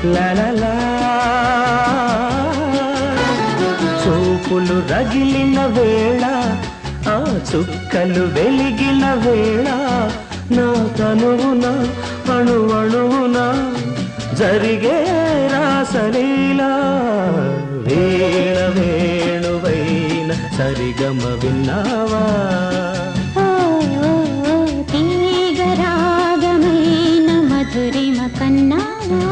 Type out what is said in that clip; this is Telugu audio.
లలలా చూపులు రగిలిన వేళ ఆ చుక్కలు వెలిగిన వేళ నా తనువున అణువణువున జరిగే రాసలీలా వీణ వేణువైన సరిగమ విన్నావా తీగ రాగమైన మధురిమ కన్నావా